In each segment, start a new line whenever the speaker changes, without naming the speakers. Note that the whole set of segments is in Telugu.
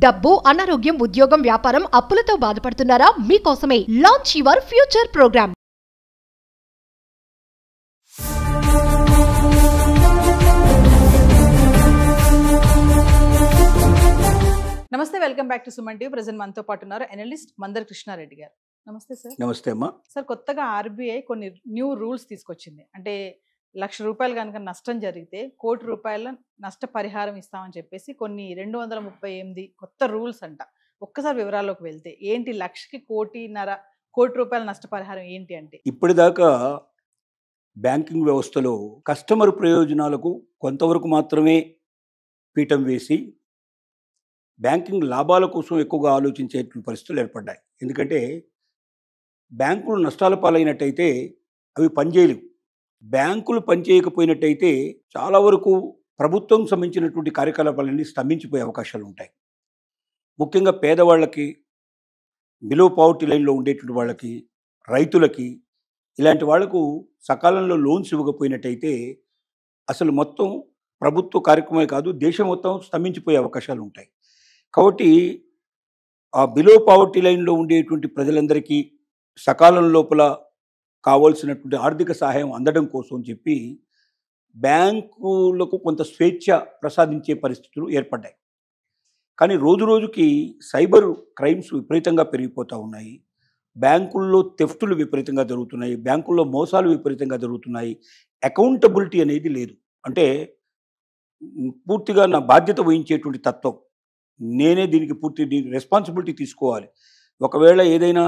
డబ్బు, అనారోగ్యం, ఉద్యోగం, వ్యాపారం, అప్పులతో బాధపడుతున్నారా? మీకోసమే లాంచ్ యువర్ ఫ్యూచర్ ప్రోగ్రామ్.
నమస్తే, welcome back to Suman TV. Present మనతో పాటు ఉన్నారు అనలిస్ట్ మందర్ కృష్ణారెడ్డి గారు. నమస్తే సార్.
నమస్తే అమ్మా.
సార్, కొత్తగా ఆర్బీఐ కొన్ని న్యూ రూల్స్ తీసుకొచ్చింది. అంటే ₹1,00,000 కనుక నష్టం జరిగితే ₹1,00,00,000 నష్టపరిహారం ఇస్తామని చెప్పేసి కొన్ని 238 కొత్త రూల్స్ అంట. ఒక్కసారి వివరాల్లోకి వెళ్తే ఏంటి, లక్షకి ₹1,50,00,000 నష్టపరిహారం ఏంటి అంటే?
ఇప్పటిదాకా బ్యాంకింగ్ వ్యవస్థలో కస్టమర్ ప్రయోజనాలకు కొంతవరకు మాత్రమే పీఠం వేసి బ్యాంకింగ్ లాభాల కోసం ఎక్కువగా ఆలోచించేటువంటి పరిస్థితులు ఏర్పడ్డాయి. ఎందుకంటే బ్యాంకులు నష్టాల పాలైనట్టయితే అవి పనిచేయలేవు. బ్యాంకులు పనిచేయకపోయినట్టయితే చాలా వరకు ప్రభుత్వం సంబంధించినటువంటి కార్యకలాపాలన్నీ స్తంభించిపోయే అవకాశాలు ఉంటాయి. ముఖ్యంగా పేదవాళ్ళకి, బిలో పావర్టీ లైన్లో ఉండేటువంటి వాళ్ళకి, రైతులకి, ఇలాంటి వాళ్లకు సకాలంలో లోన్స్ ఇవ్వకపోయినట్టయితే అసలు మొత్తం ప్రభుత్వ కార్యక్రమమే కాదు, దేశం మొత్తం స్తంభించిపోయే అవకాశాలు ఉంటాయి. కాబట్టి ఆ బిలో పావర్టీ లైన్లో ఉండేటువంటి ప్రజలందరికీ సకాలం లోపల కావాల్సినటువంటి ఆర్థిక సహాయం అందడం కోసం చెప్పి బ్యాంకులకు కొంత స్వేచ్ఛ ప్రసాదించే పరిస్థితులు ఏర్పడ్డాయి. కానీ రోజు రోజుకి సైబర్ క్రైమ్స్ విపరీతంగా పెరిగిపోతూ ఉన్నాయి. బ్యాంకుల్లో థెఫ్టులు విపరీతంగా జరుగుతున్నాయి. బ్యాంకుల్లో మోసాలు విపరీతంగా జరుగుతున్నాయి. అకౌంటబిలిటీ అనేది లేదు. అంటే పూర్తిగా నా బాధ్యత వహించేటువంటి తత్వం, నేనే దీనికి రెస్పాన్సిబిలిటీ తీసుకోవాలి. ఒకవేళ ఏదైనా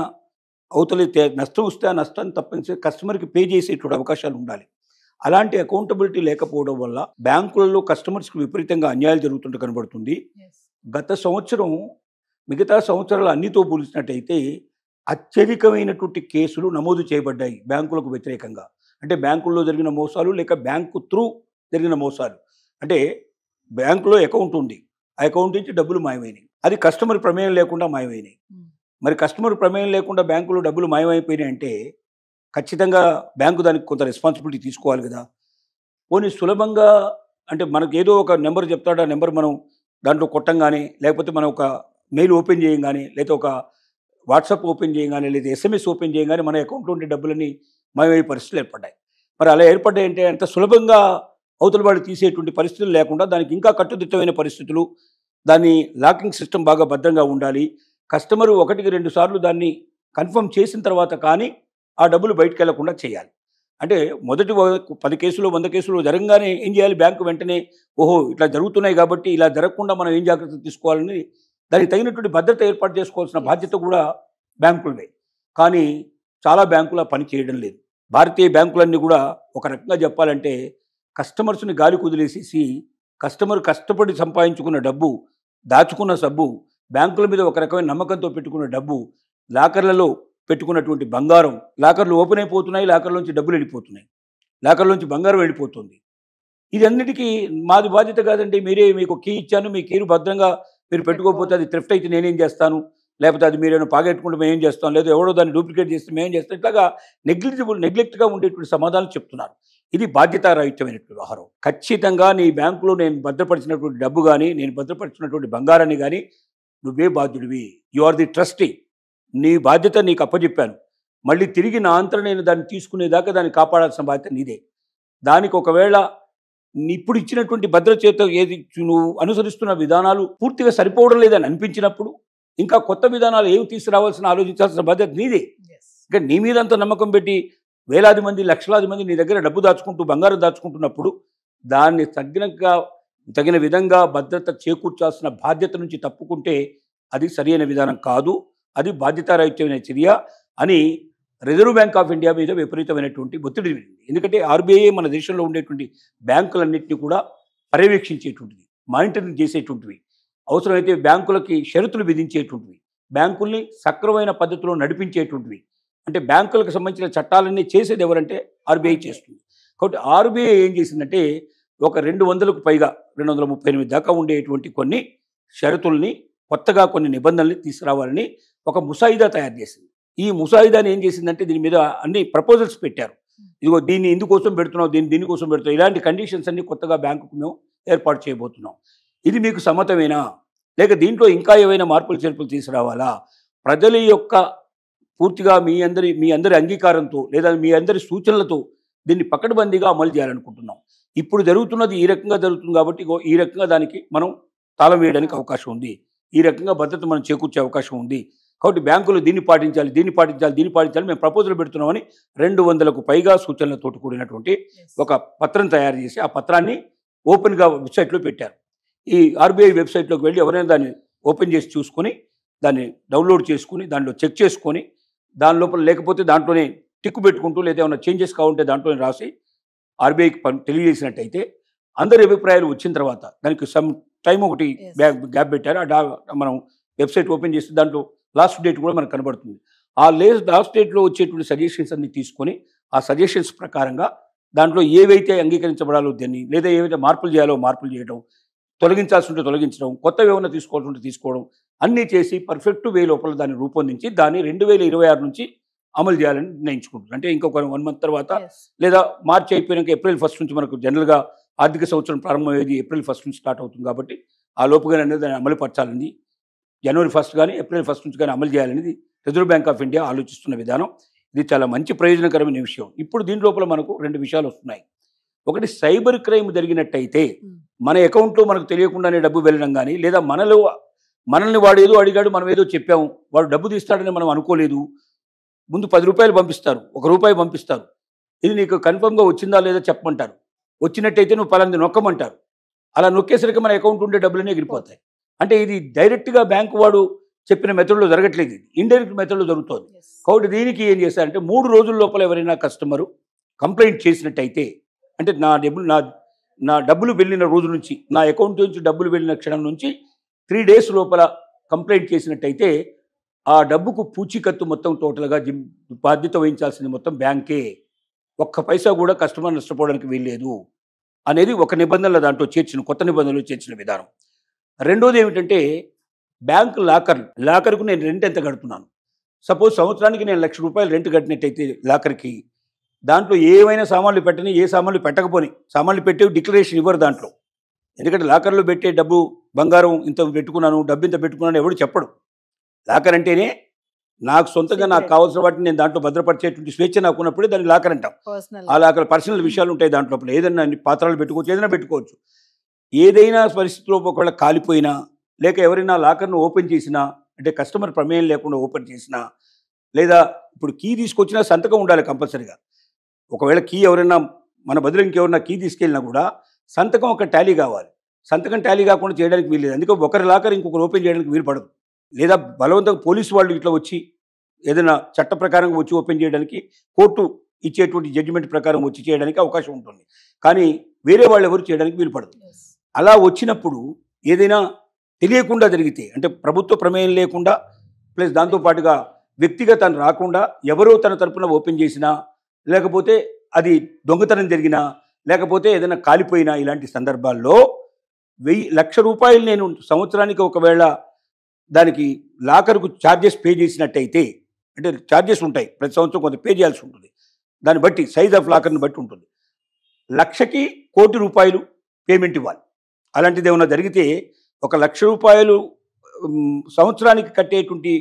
అవతలి నష్టం వస్తే ఆ నష్టాన్ని తప్పనిసరి కస్టమర్కి పే చేసేటువంటి అవకాశాలు ఉండాలి. అలాంటి అకౌంటబిలిటీ లేకపోవడం వల్ల బ్యాంకులలో కస్టమర్స్కి విపరీతంగా అన్యాయాలు జరుగుతుంటే కనబడుతుంది. గత సంవత్సరం మిగతా సంవత్సరాలు అన్నితో పోల్చినట్టయితే అత్యధికమైనటువంటి కేసులు నమోదు చేయబడ్డాయి బ్యాంకులకు వ్యతిరేకంగా. అంటే బ్యాంకుల్లో జరిగిన మోసాలు, లేక బ్యాంకు త్రూ జరిగిన మోసాలు. అంటే బ్యాంకులో అకౌంట్ ఉంది, ఆ అకౌంట్ నుంచి డబ్బులు మాయమైనాయి. అది కస్టమర్ ప్రమేయం లేకుండా మాయమైనాయి. మరి కస్టమర్ ప్రమేయం లేకుండా బ్యాంకులో డబ్బులు మాయమైపోయినాయి అంటే ఖచ్చితంగా బ్యాంకు దానికి కొంత రెస్పాన్సిబిలిటీ తీసుకోవాలి కదా. పోనీ సులభంగా అంటే మనకు ఏదో ఒక నెంబర్ చెప్తాడు, ఆ నెంబర్ మనం దాంట్లో కొట్టంగానే, లేకపోతే మనం ఒక మెయిల్ ఓపెన్ చేయగానే, లేదా ఒక వాట్సాప్ ఓపెన్ చేయగానే, లేదా SMS ఓపెన్ చేయగానే మన అకౌంట్లో ఉండే డబ్బులని మాయమయ్యే పరిస్థితులు ఏర్పడ్డాయి. మరి అలా ఏర్పడ్డాయంటే అంత సులభంగా అవతల వాళ్ళు తీసేటువంటి పరిస్థితులు లేకుండా దానికి ఇంకా కట్టుదిట్టమైన పరిస్థితులు, దాన్ని లాకింగ్ సిస్టమ్ బాగా భద్రంగా ఉండాలి. కస్టమరు 1-2 సార్లు దాన్ని కన్ఫర్మ్ చేసిన తర్వాత కానీ ఆ డబ్బులు బయటకు వెళ్లకుండా చేయాలి. అంటే మొదటి 10 కేసులు 100 కేసులు జరగగానే ఏం చేయాలి, బ్యాంకు వెంటనే ఓహో ఇట్లా జరుగుతున్నాయి కాబట్టి ఇలా జరగకుండా మనం ఏం జాగ్రత్తలు తీసుకోవాలని దానికి తగినటువంటి భద్రత ఏర్పాటు చేసుకోవాల్సిన బాధ్యత కూడా బ్యాంకులదే. కానీ చాలా బ్యాంకులు ఆ పని చేయడం లేదు. భారతీయ బ్యాంకులన్నీ కూడా ఒక రకంగా చెప్పాలంటే కస్టమర్స్ని గాలి కుదిలేసేసి కస్టమర్ కష్టపడి సంపాదించుకున్న డబ్బు, దాచుకున్న సబ్బు, బ్యాంకుల మీద ఒక రకమైన నమ్మకంతో పెట్టుకున్న డబ్బు, లాకర్లలో పెట్టుకున్నటువంటి బంగారం, లాకర్లు ఓపెన్ అయిపోతున్నాయి, లాకర్లోంచి డబ్బులు వెళ్ళిపోతున్నాయి, లాకర్లోంచి బంగారం వెళ్ళిపోతుంది. ఇది అన్నిటికీ మాది బాధ్యత కాదండి, మీకు కీ ఇచ్చాను, మీ కీరు భద్రంగా మీరు పెట్టుకోకపోతే అది థెఫ్ట్ అయితే నేనేం చేస్తాను, లేకపోతే అది మీరేమైనా పాగెట్టుకుంటే మేమేం చేస్తాం, లేదా ఎవడో దాన్ని డూప్లికేట్ చేస్తే మేమేం చేస్తాం, ఇట్లాగా నెగ్లెక్ట్గా ఉండేటువంటి సమాధానం చెప్తున్నారు. ఇది బాధ్యతారాహిత్యమైనటువంటి వ్యవహారం. ఖచ్చితంగా నీ బ్యాంకులో నేను భద్రపరిచినటువంటి డబ్బు కానీ, నేను భద్రపరిచినటువంటి బంగారాన్ని కానీ నువ్వే బాధ్యుడివి. You are the trustee. నీ బాధ్యత నీకు అప్పచెప్పాను. మళ్ళీ తిరిగి నా అంతరం నేను దాన్ని తీసుకునేదాకా దాన్ని కాపాడాల్సిన బాధ్యత నీదే. దానికి ఒకవేళ ఇప్పుడు ఇచ్చినటువంటి భద్రత ఏది నువ్వు అనుసరిస్తున్న విధానాలు పూర్తిగా సరిపోవడం లేదని అనిపించినప్పుడు ఇంకా కొత్త విధానాలు ఏమి తీసుకురావాల్సిన ఆలోచించాల్సిన బాధ్యత నీదే. ఇంకా నీ మీద అంత నమ్మకం పెట్టి వేలాది మంది, లక్షలాది మంది నీ దగ్గర డబ్బు దాచుకుంటూ, బంగారం దాచుకుంటున్నప్పుడు దాన్ని తగిన విధంగా భద్రత చేకూర్చాల్సిన బాధ్యత నుంచి తప్పుకుంటే అది సరైన విధానం కాదు, అది బాధ్యతారాహిత్యమైన చర్య అని రిజర్వ్ బ్యాంక్ ఆఫ్ ఇండియా మీద విపరీతమైనటువంటి ఒత్తిడి. ఎందుకంటే ఆర్బీఐ మన దేశంలో ఉండేటువంటి బ్యాంకులన్నింటినీ కూడా పర్యవేక్షించేటువంటిది, మానిటరింగ్ చేసేటువంటివి, అవసరమైతే బ్యాంకులకి షరతులు విధించేటువంటివి, బ్యాంకుల్ని సక్రమైన పద్ధతిలో నడిపించేటువంటివి. అంటే బ్యాంకులకు సంబంధించిన చట్టాలన్నీ చేసేది ఎవరంటే ఆర్బీఐ చేస్తుంది. కాబట్టి ఆర్బీఐ ఏం చేసిందంటే ఒక 200కు పైగా 238 దాకా ఉండేటువంటి కొన్ని షరతుల్ని, కొత్తగా కొన్ని నిబంధనల్ని తీసుకురావాలని ఒక ముసాయిదా తయారు చేసింది. ఈ ముసాయిదాని ఏం చేసిందంటే దీని మీద అన్ని ప్రపోజల్స్ పెట్టారు. ఇదిగో దీన్ని ఇందుకోసం పెడుతున్నాం, దీనికోసం పెడుతున్నాం, ఇలాంటి కండిషన్స్ అన్ని కొత్తగా బ్యాంకుకు మేము ఏర్పాటు చేయబోతున్నాం. ఇది మీకు సమ్మతమేనా? లేక దీంట్లో ఇంకా ఏవైనా మార్పులు చేర్పులు తీసుకురావాలా, ప్రజల యొక్క పూర్తిగా మీ అందరి అంగీకారంతో లేదా మీ అందరి సూచనలతో దీన్ని పకడ్బందీగా అమలు చేయాలనుకుంటున్నాం. ఇప్పుడు జరుగుతున్నది ఈ రకంగా జరుగుతుంది కాబట్టి ఈ రకంగా దానికి మనం తాళం వేయడానికి అవకాశం ఉంది, ఈ రకంగా భద్రత మనం చేకూర్చే అవకాశం ఉంది. కాబట్టి బ్యాంకులు దీన్ని పాటించాలి మేము ప్రపోజల్ పెడుతున్నామని 200కు పైగా సూచనలతో కూడినటువంటి ఒక పత్రం తయారు చేసి ఆ పత్రాన్ని ఓపెన్గా వెబ్సైట్లో పెట్టారు. ఈ ఆర్బీఐ వెబ్సైట్లోకి వెళ్ళి ఎవరైనా దాన్ని ఓపెన్ చేసి చూసుకొని దాన్ని డౌన్లోడ్ చేసుకుని దాంట్లో చెక్ చేసుకొని దాని లోపల లేకపోతే దాంట్లోనే టిక్కు పెట్టుకుంటూ లేదా ఏమైనా చేంజెస్ కావాలంటే దాంట్లోనే రాసి ఆర్బీఐకి తెలియజేసినట్టయితే అందరి అభిప్రాయాలు వచ్చిన తర్వాత దానికి సమ్ టైం ఒకటి గ్యాప్ పెట్టారు. మనం వెబ్సైట్ ఓపెన్ చేస్తే దాంట్లో లాస్ట్ డేట్ కూడా మనకు కనబడుతుంది. ఆ లాస్ట్ డేట్లో వచ్చేటువంటి సజెషన్స్ అన్ని తీసుకొని ఆ సజెషన్స్ ప్రకారంగా దాంట్లో ఏవైతే అంగీకరించబడాలో దాన్ని లేదా ఏవైతే మార్పులు చేయాలో మార్పులు చేయడం, తొలగించాల్సి ఉంటే తొలగించడం, కొత్తవి ఏమైనా తీసుకోవాల్సి ఉంటే తీసుకోవడం అన్నీ చేసి పర్ఫెక్ట్ వే లోపల దాన్ని రూపొందించి దాన్ని 2026 నుంచి అమలు చేయాలని నిర్ణయించుకుంటున్నాం. అంటే ఇంకొక 1 మంత్ తర్వాత లేదా మార్చి అయిపోయినాక ఏప్రిల్ 1 నుంచి మనకు జనరల్గా ఆర్థిక సంవత్సరం ప్రారంభమయ్యేది ఏప్రిల్ 1 నుంచి స్టార్ట్ అవుతుంది కాబట్టి ఆ లోపుగానే అనేది దాన్ని అమలు పరచాలని, జనవరి 1 కానీ ఏప్రిల్ 1 నుంచి కానీ అమలు చేయాలనేది రిజర్వ్ బ్యాంక్ ఆఫ్ ఇండియా ఆలోచిస్తున్న విధానం. ఇది చాలా మంచి ప్రయోజనకరమైన విషయం. ఇప్పుడు దీని లోపల మనకు 2 విషయాలు వస్తున్నాయి. ఒకటి, సైబర్ క్రైమ్ జరిగినట్టయితే మన అకౌంట్లో మనకు తెలియకుండానే డబ్బు వెళ్ళడం కానీ లేదా మనల్ని వాడు ఏదో అడిగాడు మనం ఏదో చెప్పాము, వాడు డబ్బు తీస్తాడని మనం అనుకోలేదు, ముందు 10 రూపాయలు పంపిస్తారు, 1 రూపాయి పంపిస్తారు, ఇది నీకు కన్ఫర్మ్గా వచ్చిందా లేదా చెప్పమంటారు, వచ్చినట్టయితే నువ్వు పలాంది నొక్కమంటారు. అలా నొక్కేసరికి మన అకౌంట్ ఉండే డబ్బులనే ఎగిరిపోతాయి. అంటే ఇది డైరెక్ట్గా బ్యాంకు వాడు చెప్పిన మెథడ్లో జరగట్లేదు, ఇది ఇండైరెక్ట్ మెథడ్లో జరుగుతుంది. కాబట్టి దీనికి ఏం చేశారంటే 3 రోజుల లోపల ఎవరైనా కస్టమరు కంప్లైంట్ చేసినట్టయితే, అంటే నా డబ్బులు వెళ్ళిన రోజు నుంచి, నా అకౌంట్ నుంచి డబ్బులు వెళ్ళిన క్షణం నుంచి 3 డేస్ లోపల కంప్లైంట్ చేసినట్టయితే ఆ డబ్బుకు పూచీకత్తు మొత్తం టోటల్గా బాధ్యత వహించాల్సింది మొత్తం బ్యాంకే, ఒక్క పైసా కూడా కస్టమర్ నష్టపోవడానికి వీల్లేదు అనేది ఒక నిబంధనలు దాంట్లో కొత్త నిబంధనలు చేర్చిన విధానం. రెండోది ఏమిటంటే బ్యాంక్ లాకర్కు నేను రెంట్ ఎంత కడుతున్నాను. సపోజ్ సంవత్సరానికి నేను 1,00,000 రూపాయలు రెంట్ కట్టినట్టయితే లాకర్కి, దాంట్లో ఏమైనా సామాన్లు పెట్టని ఏ సామాన్లు పెట్టకపోని సామాన్లు పెట్టే డిక్లరేషన్ ఇవ్వరు దాంట్లో. ఎందుకంటే లాకర్లో పెట్టే డబ్బు బంగారం ఇంత పెట్టుకున్నాను, డబ్బు ఇంత పెట్టుకున్నాను ఎవడు చెప్పడు. లాకర్ అంటేనే నాకు సొంతంగా నాకు కావాల్సిన వాటిని నేను దాంట్లో భద్రపరిచేటువంటి స్వేచ్ఛ నాకు ఉన్నప్పుడే దాన్ని లాకర్ అంటాం. ఆ లాకర్ పర్సనల్ విషయాలు ఉంటాయి దాంట్లో, ఏదైనా పాత్రలు పెట్టుకోవచ్చు, ఏదైనా పెట్టుకోవచ్చు. ఏదైనా పరిస్థితిలో ఒకవేళ కాలిపోయినా లేక ఎవరైనా లాకర్ను ఓపెన్ చేసినా, అంటే కస్టమర్ ప్రమేయం లేకుండా ఓపెన్ చేసినా, లేదా ఇప్పుడు కీ తీసుకొచ్చినా సంతకం ఉండాలి కంపల్సరీగా. ఒకవేళ కీ ఎవరైనా మన బదులు ఇంకెవరైనా కీ తీసుకెళ్ళినా కూడా సంతకం ఒక టాలీ కావాలి. సంతకం టాలీ కాకుండా చేయడానికి వీల్లేదు. అందుకే ఒకరి లాకర్ ఇంకొకరు ఓపెన్ చేయడానికి వీలు పడదు. లేదా బలవంతంగా పోలీసు వాళ్ళు ఇట్లా వచ్చి ఏదైనా చట్ట ప్రకారంగా వచ్చి ఓపెన్ చేయడానికి, కోర్టు ఇచ్చేటువంటి జడ్జిమెంట్ ప్రకారం వచ్చి చేయడానికి అవకాశం ఉంటుంది. కానీ వేరే వాళ్ళు ఎవరు చేయడానికి వీలు పడదు. అలా వచ్చినప్పుడు ఏదైనా తెలియకుండా జరిగితే, అంటే ప్రభుత్వ ప్రమేయం లేకుండా ప్లస్ దాంతోపాటుగా వ్యక్తిగతం రాకుండా ఎవరో తన తరపున ఓపెన్ చేసినా, లేకపోతే అది దొంగతనం జరిగినా, లేకపోతే ఏదైనా కాలిపోయినా, ఇలాంటి సందర్భాల్లో 1,00,000 రూపాయలు నేను సంవత్సరానికి ఒకవేళ దానికి లాకర్కు ఛార్జెస్ పే చేసినట్టయితే, అంటే ఛార్జెస్ ఉంటాయి ప్రతి సంవత్సరం కొంత పే చేయాల్సి ఉంటుంది, దాన్ని బట్టి సైజ్ ఆఫ్ లాకర్ని బట్టి ఉంటుంది. 1,00,000కి 1,00,00,000 రూపాయలు పేమెంట్ ఇవ్వాలి. అలాంటిది ఏమైనా జరిగితే 1,00,000 రూపాయలు సంవత్సరానికి కట్టేటువంటి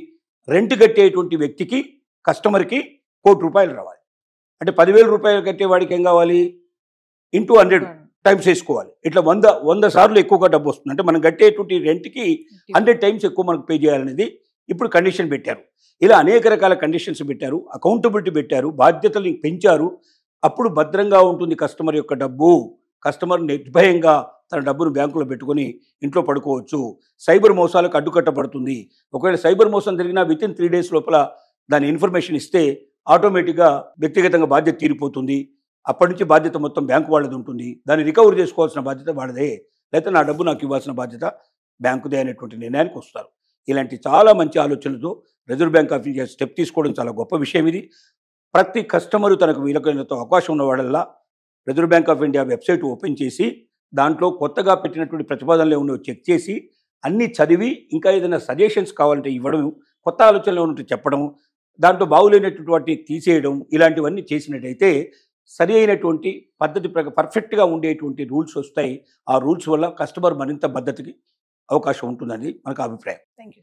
రెంట్ కట్టేటువంటి వ్యక్తికి, కస్టమర్కి 1,00,00,000 రూపాయలు రావాలి. అంటే 10,000 రూపాయలు కట్టేవాడికి ఏం కావాలి, ఇంటూ 100 టైమ్స్ వేసుకోవాలి. ఇట్లా 100 సార్లు ఎక్కువగా డబ్బు వస్తుంది. అంటే మనం కట్టేటువంటి రెంట్కి 100 టైమ్స్ ఎక్కువ మనకు పే చేయాలనేది ఇప్పుడు కండిషన్ పెట్టారు. ఇలా అనేక రకాల కండిషన్స్ పెట్టారు, అకౌంటబిలిటీ పెట్టారు, బాధ్యతలు పెంచారు. అప్పుడు భద్రంగా ఉంటుంది కస్టమర్ యొక్క డబ్బు. కస్టమర్ నిర్భయంగా తన డబ్బును బ్యాంకులో పెట్టుకొని ఇంట్లో పడుకోవచ్చు. సైబర్ మోసాలకు అడ్డుకట్టబడుతుంది. ఒకవేళ సైబర్ మోసం జరిగినా వితిన్ 3 డేస్ లోపల దాని ఇన్ఫర్మేషన్ ఇస్తే ఆటోమేటిక్గా వ్యక్తిగతంగా బాధ్యత తీరిపోతుంది. అప్పటి నుంచి బాధ్యత మొత్తం బ్యాంకు వాళ్ళది ఉంటుంది. దాన్ని రికవర్ చేసుకోవాల్సిన బాధ్యత వాడిదే, లేకపోతే నా డబ్బు నాకు ఇవ్వాల్సిన బాధ్యత బ్యాంకుదే అనేటువంటి నిర్ణయానికి వస్తారు. ఇలాంటి చాలా మంచి ఆలోచనలతో reserve bank of India step తీసుకోవడం చాలా గొప్ప విషయం. ఇది ప్రతి కస్టమరు తనకు వీలైనంత అవకాశం ఉన్నవాడల్లా reserve bank of India website open చేసి దాంట్లో కొత్తగా పెట్టినటువంటి ప్రతిపాదనలు ఉన్నవి చెక్ చేసి అన్నీ చదివి, ఇంకా ఏదైనా సజెషన్స్ కావాలంటే ఇవ్వడం, కొత్త ఆలోచనలు ఉన్నట్టు చెప్పడం, దాంట్లో బాగులేనటువంటి వాటిని తీసేయడం, ఇలాంటివన్నీ చేసినట్టయితే సరి అయినటువంటి పద్ధతి పర్ఫెక్ట్గా ఉండేటువంటి రూల్స్ వస్తాయి. ఆ రూల్స్ వల్ల కస్టమర్ మరింత భద్రతకి అవకాశం ఉంటుందని మనకు అభిప్రాయం.
Thank you.